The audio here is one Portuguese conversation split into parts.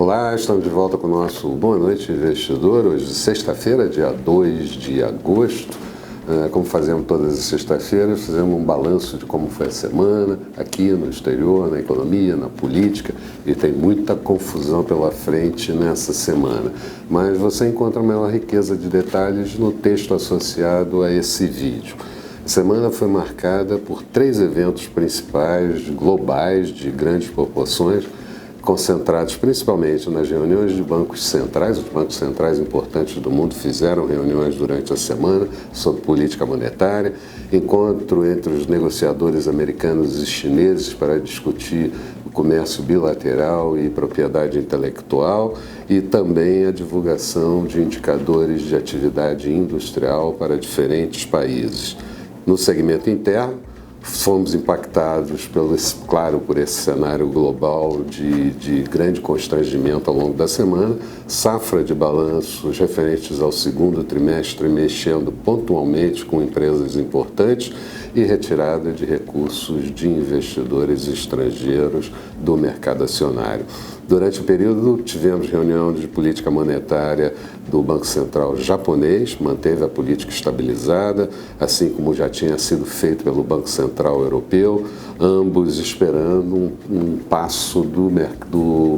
Olá, estamos de volta com o nosso Boa Noite Investidor, hoje sexta-feira, dia 2 de agosto. Como fazemos todas as sextas-feiras, fizemos um balanço de como foi a semana, aqui no exterior, na economia, na política, e tem muita confusão pela frente nessa semana. Mas você encontra a maior riqueza de detalhes no texto associado a esse vídeo. A semana foi marcada por 3 eventos principais, globais, de grandes proporções, concentrados principalmente nas reuniões de bancos centrais. Os bancos centrais importantes do mundo fizeram reuniões durante a semana sobre política monetária, encontro entre os negociadores americanos e chineses para discutir o comércio bilateral e propriedade intelectual e também a divulgação de indicadores de atividade industrial para diferentes países. No segmento interno, fomos impactados, por esse cenário global de grande constrangimento ao longo da semana, safra de balanços referentes ao segundo trimestre mexendo pontualmente com empresas importantes e retirada de recursos de investidores estrangeiros do mercado acionário. Durante o período, tivemos reunião de política monetária do Banco Central japonês, manteve a política estabilizada, assim como já tinha sido feito pelo Banco Central europeu, ambos esperando um passo do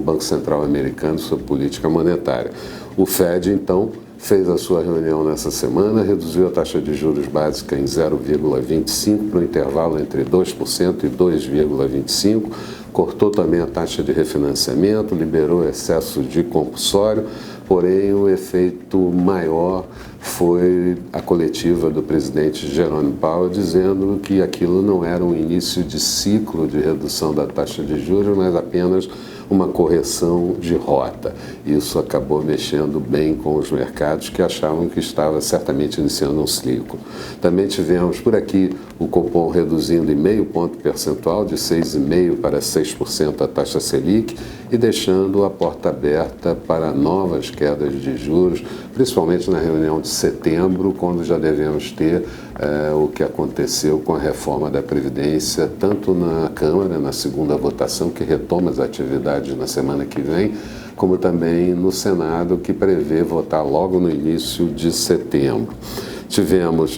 Banco Central americano sobre política monetária. O Fed, então, fez a sua reunião nessa semana, reduziu a taxa de juros básica em 0,25 para o intervalo entre 2% e 2,25%, cortou também a taxa de refinanciamento, liberou excesso de compulsório, porém o efeito maior foi a coletiva do presidente Jerome Powell dizendo que aquilo não era um início de ciclo de redução da taxa de juros, mas apenas uma correção de rota. Isso acabou mexendo bem com os mercados que achavam que estava certamente iniciando um ciclo. Também tivemos por aqui o Copom reduzindo em meio ponto percentual, de 6,5% para 6% a taxa Selic, e deixando a porta aberta para novas quedas de juros, principalmente na reunião de setembro, quando já devemos ter o que aconteceu com a reforma da Previdência, tanto na Câmara, na segunda votação, que retoma as atividades na semana que vem, como também no Senado, que prevê votar logo no início de setembro. Tivemos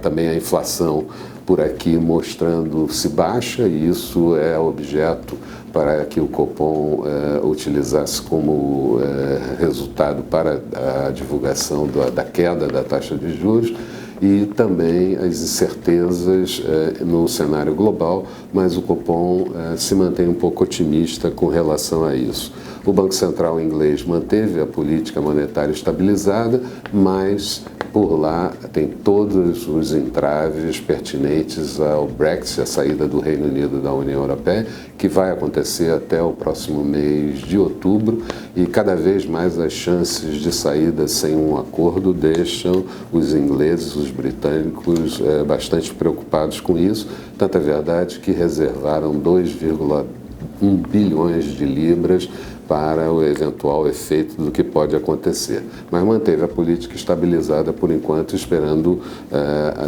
também a inflação por aqui mostrando-se baixa, e isso é objeto para que o Copom utilizasse como resultado para a divulgação da queda da taxa de juros, e também as incertezas no cenário global, mas o Copom se mantém um pouco otimista com relação a isso. O Banco Central inglês manteve a política monetária estabilizada, mas por lá tem todos os entraves pertinentes ao Brexit, a saída do Reino Unido da União Europeia, que vai acontecer até o próximo mês de outubro, e cada vez mais as chances de saída sem um acordo deixam os ingleses, os britânicos, bastante preocupados com isso. Tanto é verdade que reservaram 2,1 bilhões de libras para o eventual efeito do que pode acontecer. Mas manteve a política estabilizada por enquanto, esperando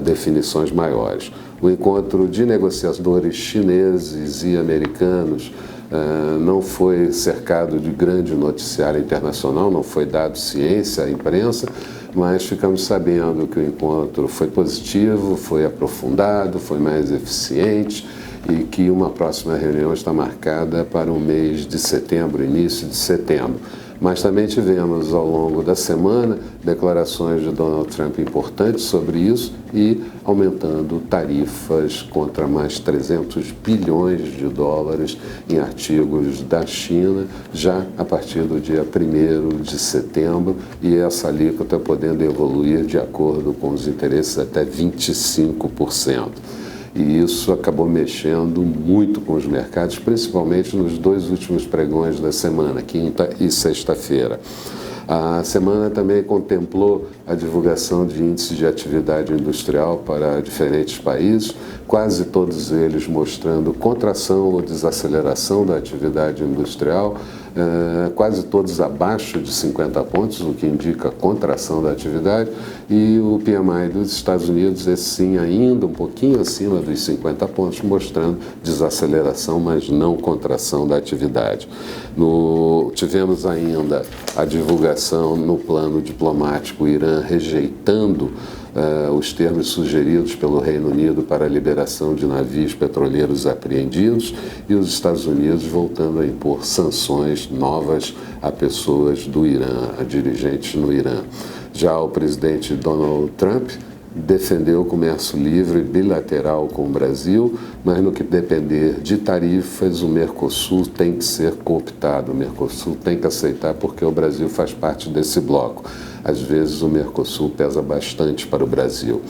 definições maiores. O encontro de negociadores chineses e americanos não foi cercado de grande noticiário internacional, não foi dado ciência à imprensa, mas ficamos sabendo que o encontro foi positivo, foi aprofundado, foi mais eficiente, e que uma próxima reunião está marcada para o mês de setembro, início de setembro. Mas também tivemos ao longo da semana declarações de Donald Trump importantes sobre isso e aumentando tarifas contra mais 300 bilhões de dólares em artigos da China já a partir do dia 1º de setembro, e essa alíquota podendo evoluir de acordo com os interesses até 25%. E isso acabou mexendo muito com os mercados, principalmente nos 2 últimos pregões da semana, quinta e sexta-feira. A semana também contemplou a divulgação de índices de atividade industrial para diferentes países, quase todos eles mostrando contração ou desaceleração da atividade industrial, quase todos abaixo de 50 pontos, o que indica contração da atividade, e o PMI dos Estados Unidos, esse sim, ainda um pouquinho acima dos 50 pontos, mostrando desaceleração, mas não contração da atividade. Tivemos ainda a divulgação no plano diplomático, o Irã rejeitando os termos sugeridos pelo Reino Unido para a liberação de navios petroleiros apreendidos e os Estados Unidos voltando a impor sanções novas a pessoas do Irã, a dirigentes no Irã. Já o presidente Donald Trump defendeu o comércio livre bilateral com o Brasil, mas no que depender de tarifas, o Mercosul tem que ser cooptado, o Mercosul tem que aceitar porque o Brasil faz parte desse bloco. Às vezes o Mercosul pesa bastante para o Brasil.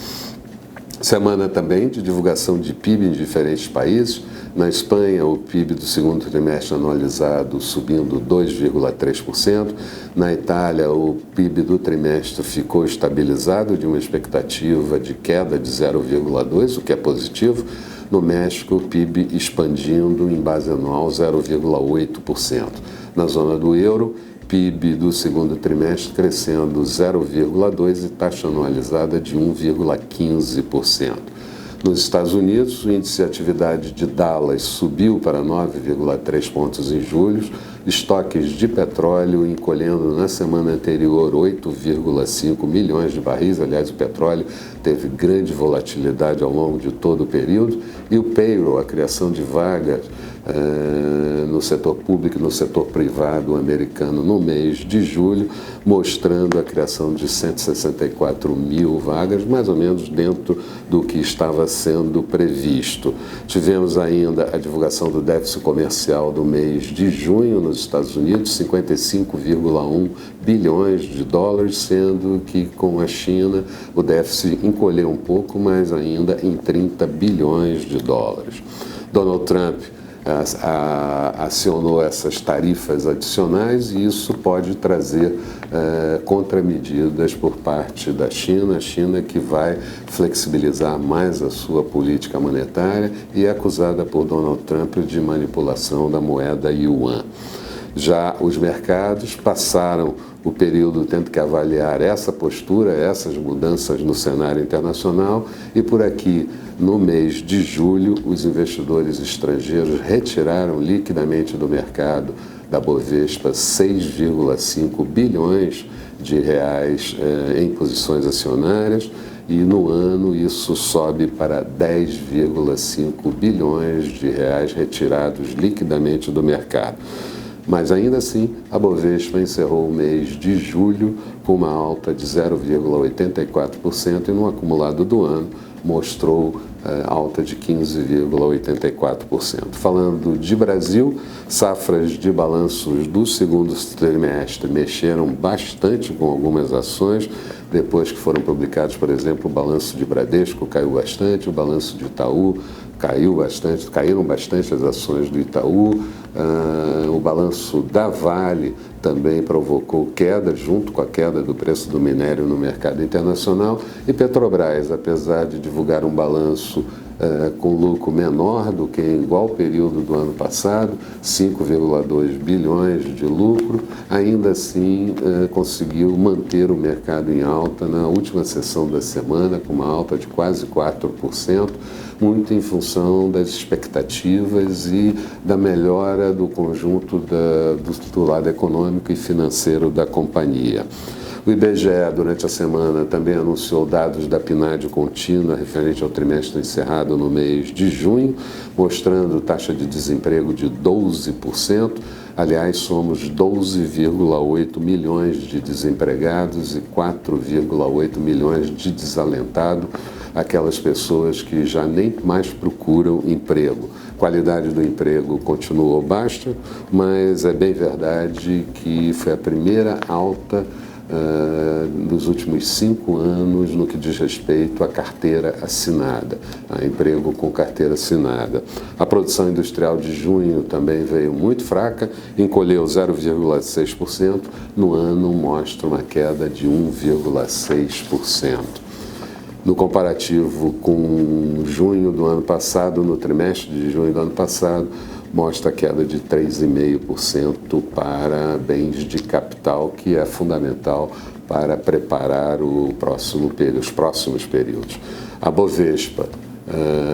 Semana também de divulgação de PIB em diferentes países. Na Espanha, o PIB do segundo trimestre anualizado subindo 2,3%. Na Itália, o PIB do trimestre ficou estabilizado de uma expectativa de queda de 0,2%, o que é positivo. No México, o PIB expandindo em base anual 0,8%. Na zona do euro, PIB do segundo trimestre crescendo 0,2% e taxa anualizada de 1,15%. Nos Estados Unidos, o índice de atividade de Dallas subiu para 9,3 pontos em julho, estoques de petróleo encolhendo na semana anterior 8,5 milhões de barris, aliás, o petróleo teve grande volatilidade ao longo de todo o período, e o payroll, a criação de vagas no setor público e no setor privado americano no mês de julho, mostrando a criação de 164 mil vagas, mais ou menos dentro do que estava sendo previsto. Tivemos ainda a divulgação do déficit comercial do mês de junho nos Estados Unidos, 55,1 bilhões de dólares, sendo que com a China o déficit encolheu um pouco, mas ainda em 30 bilhões de dólares. Donald Trump acionou essas tarifas adicionais e isso pode trazer contramedidas por parte da China, a China que vai flexibilizar mais a sua política monetária e é acusada por Donald Trump de manipulação da moeda yuan. Já os mercados passaram o período tendo que avaliar essa postura, essas mudanças no cenário internacional e por aqui, no mês de julho, os investidores estrangeiros retiraram liquidamente do mercado da Bovespa 6,5 bilhões de reais em posições acionárias e no ano isso sobe para 10,5 bilhões de reais retirados liquidamente do mercado. Mas ainda assim, a Bovespa encerrou o mês de julho com uma alta de 0,84% e no acumulado do ano mostrou alta de 15,84%. Falando de Brasil, safras de balanços do segundo trimestre mexeram bastante com algumas ações, depois que foram publicados, por exemplo, o balanço de Bradesco caiu bastante, o balanço de Itaú caiu bastante, caíram bastante as ações do Itaú, o balanço da Vale também provocou queda, junto com a queda do preço do minério no mercado internacional, e Petrobras, apesar de divulgar um balanço com lucro menor do que em igual período do ano passado, 5,2 bilhões de lucro, ainda assim conseguiu manter o mercado em alta na última sessão da semana, com uma alta de quase 4%, muito em função das expectativas e da melhora do conjunto do lado econômico e financeiro da companhia. O IBGE, durante a semana, também anunciou dados da PNAD contínua referente ao trimestre encerrado no mês de junho, mostrando taxa de desemprego de 12%. Aliás, somos 12,8 milhões de desempregados e 4,8 milhões de desalentados, aquelas pessoas que já nem mais procuram emprego. A qualidade do emprego continuou baixa, mas é bem verdade que foi a primeira alta nos últimos 5 anos no que diz respeito à carteira assinada, a emprego com carteira assinada. A produção industrial de junho também veio muito fraca, encolheu 0,6%, no ano mostra uma queda de 1,6%. No comparativo com junho do ano passado, no trimestre de junho do ano passado, mostra queda de 3,5% para bens de capital, que é fundamental para preparar os próximos períodos. A Bovespa,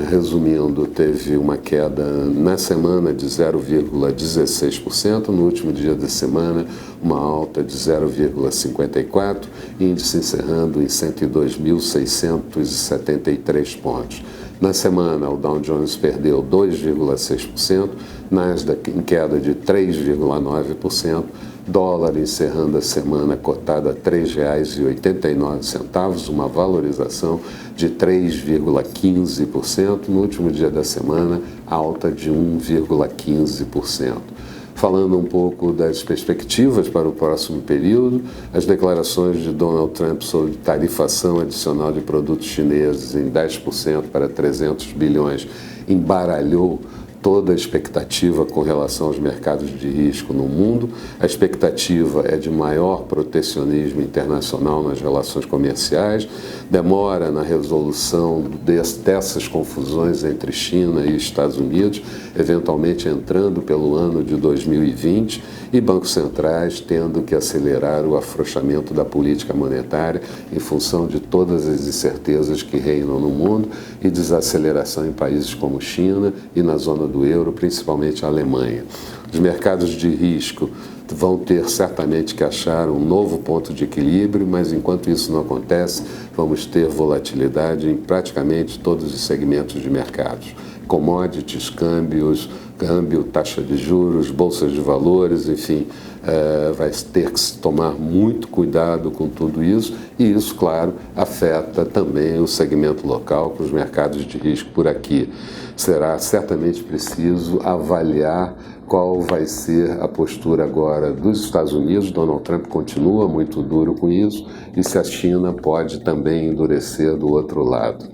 resumindo, teve uma queda na semana de 0,16%, no último dia da semana uma alta de 0,54%, índice encerrando em 102.673 pontos. Na semana, o Dow Jones perdeu 2,6%, Nasdaq em queda de 3,9%, dólar encerrando a semana cotada a R$ 3,89, uma valorização de 3,15%, no último dia da semana, alta de 1,15%. Falando um pouco das perspectivas para o próximo período, as declarações de Donald Trump sobre tarifação adicional de produtos chineses em 10% para 300 bilhões embaralhou toda a expectativa com relação aos mercados de risco no mundo. A expectativa é de maior protecionismo internacional nas relações comerciais, demora na resolução dessas confusões entre China e Estados Unidos, eventualmente entrando pelo ano de 2020, e bancos centrais tendo que acelerar o afrouxamento da política monetária em função de todas as incertezas que reinam no mundo e desaceleração em países como China e na zona do euro, principalmente a Alemanha. Os mercados de risco vão ter certamente que achar um novo ponto de equilíbrio, mas enquanto isso não acontece, vamos ter volatilidade em praticamente todos os segmentos de mercados. Commodities, câmbio, taxa de juros, bolsas de valores, enfim, vai ter que se tomar muito cuidado com tudo isso, e isso, claro, afeta também o segmento local, com os mercados de risco por aqui. Será certamente preciso avaliar qual vai ser a postura agora dos Estados Unidos. Donald Trump continua muito duro com isso, e se a China pode também endurecer do outro lado.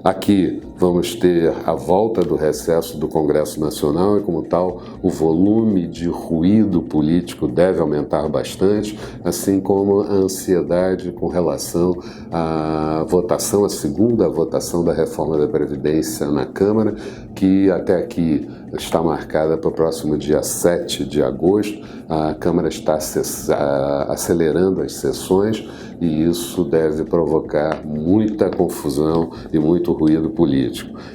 Aqui vamos ter a volta do recesso do Congresso Nacional e, como tal, o volume de ruído político deve aumentar bastante, assim como a ansiedade com relação à votação, a segunda votação da reforma da Previdência na Câmara, que até aqui está marcada para o próximo dia 7 de agosto. A Câmara está acelerando as sessões, e isso deve provocar muita confusão e muito ruído político.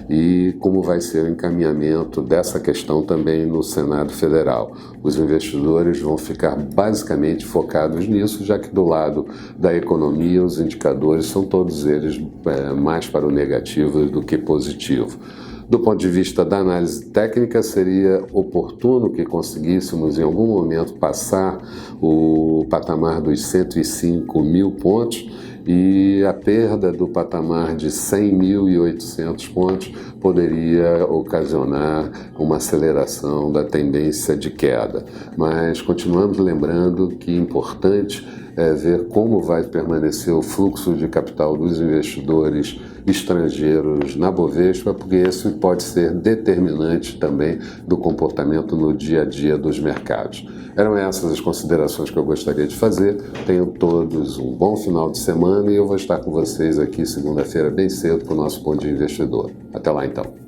E como vai ser o encaminhamento dessa questão também no Senado Federal? Os investidores vão ficar basicamente focados nisso, já que do lado da economia os indicadores são todos eles mais para o negativo do que positivo. Do ponto de vista da análise técnica, seria oportuno que conseguíssemos em algum momento passar o patamar dos 105 mil pontos, e a perda do patamar de 100.800 pontos poderia ocasionar uma aceleração da tendência de queda. Mas continuamos lembrando que é importante ver como vai permanecer o fluxo de capital dos investidores estrangeiros na Bovespa, porque esse pode ser determinante também do comportamento no dia a dia dos mercados. Eram essas as considerações que eu gostaria de fazer. Tenham todos um bom final de semana, e eu vou estar com vocês aqui segunda-feira bem cedo para o nosso Bom Dia Investidor. Até lá então.